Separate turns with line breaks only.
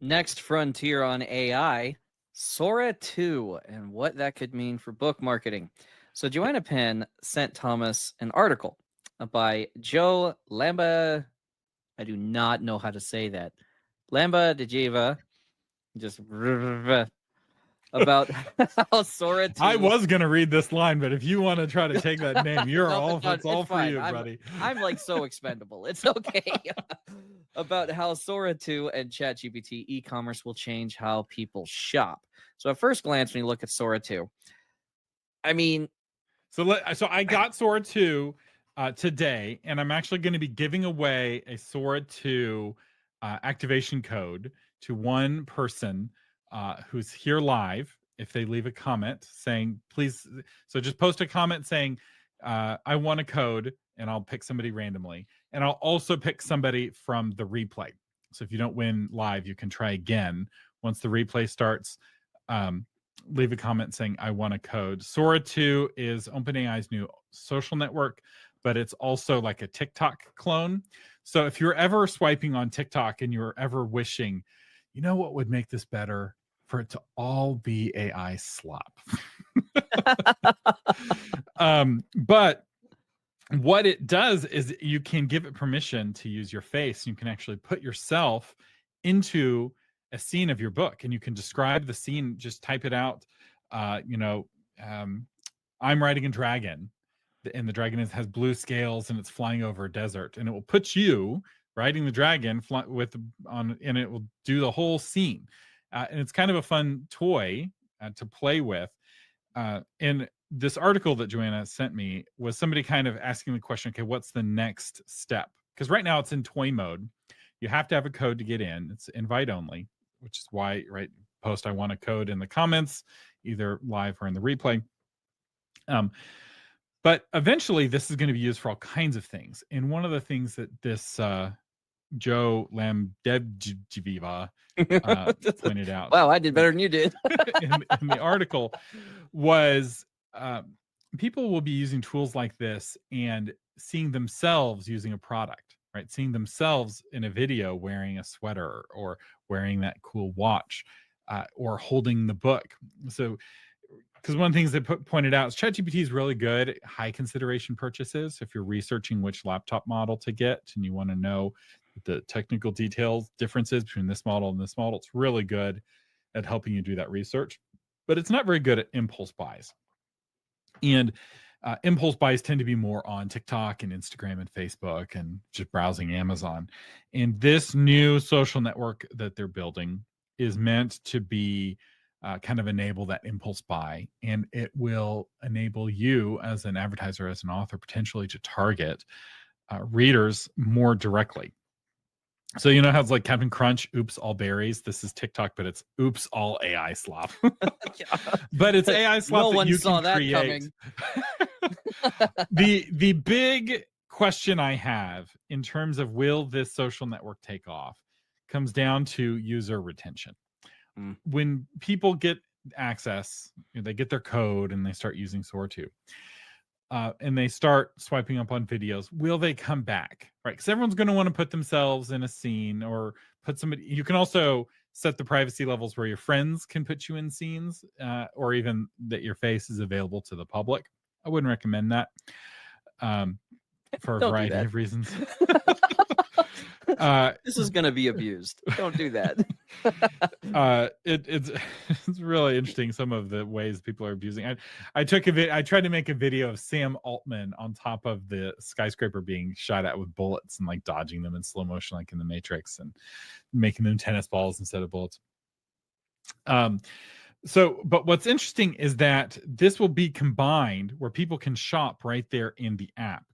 Next frontier on AI, Sora 2, and what that could mean for book marketing. So, Joanna Penn sent Thomas an article by Joe Lamba. I do not know how to say that. Lamba de Jiva, just about how Sora
I
2.
was going to read this line, but if you want to try to take that name,
No, it's not.
it's
It's
all for
fine.
you,
I'm
buddy.
I'm like so expendable. It's okay. About how Sora 2 and ChatGPT e-commerce will change how people shop. So at first glance, when you look at Sora 2, I mean,
So I got Sora 2 today, and I'm actually going to be giving away a Sora 2 activation code to one person who's here live. If they leave a comment saying, please, so just post a comment saying, I want a code, and I'll pick somebody randomly. And I'll also pick somebody from the replay. So if you don't win live, you can try again once the replay starts. Leave a comment saying, I want a code. Sora 2 is OpenAI's new social network, but it's also like a TikTok clone. So if you're ever swiping on TikTok and you're ever wishing, you know what would make this better? For it to all be AI slop. But what it does is you can give it permission to use your face. You can actually put yourself into a scene of your book, and you can describe the scene. Just type it out. I'm riding a dragon, and the dragon has blue scales, and it's flying over a desert, and it will put you riding the dragon and it will do the whole scene. And it's kind of a fun toy to play with. And this article that Joanna sent me was somebody kind of asking the question, okay, what's the next step? Because right now it's in toy mode. You have to have a code to get in. It's invite only, which is why, right, post I want a code in the comments, either live or in the replay. But eventually this is going to be used for all kinds of things. And one of the things that this Joe Lamdebjiva pointed out.
Wow, I did better than you did.
in the article was people will be using tools like this and seeing themselves using a product, right? Seeing themselves in a video wearing a sweater or wearing that cool watch or holding the book. So, because one of the things they pointed out is ChatGPT is really good at high consideration purchases. If you're researching which laptop model to get and you want to know the technical details, differences between this model and this model, it's really good at helping you do that research. But it's not very good at impulse buys. And impulse buys tend to be more on TikTok and Instagram and Facebook and just browsing Amazon. And this new social network that they're building is meant to be kind of enable that impulse buy, and it will enable you as an advertiser, as an author, potentially to target readers more directly. So you know how it's like Captain Crunch, oops, all berries. This is TikTok, but it's oops, all AI slop. But it's AI slop
No
that
one
you
saw
can
that
create.
coming.
The big question I have in terms of will this social network take off comes down to user retention. When people get access, they get their code and they start using Sora 2. And they start swiping up on videos, will they come back? Right? Because everyone's going to want to put themselves in a scene or put somebody. You can also set the privacy levels where your friends can put you in scenes, or even that your face is available to the public. I wouldn't recommend that for a variety of reasons.
This is going to be abused. Don't do that.
It's really interesting some of the ways people are abusing. I tried to make a video of Sam Altman on top of the skyscraper being shot at with bullets and like dodging them in slow motion, like in the Matrix, and making them tennis balls instead of bullets. But what's interesting is that this will be combined where people can shop right there in the app.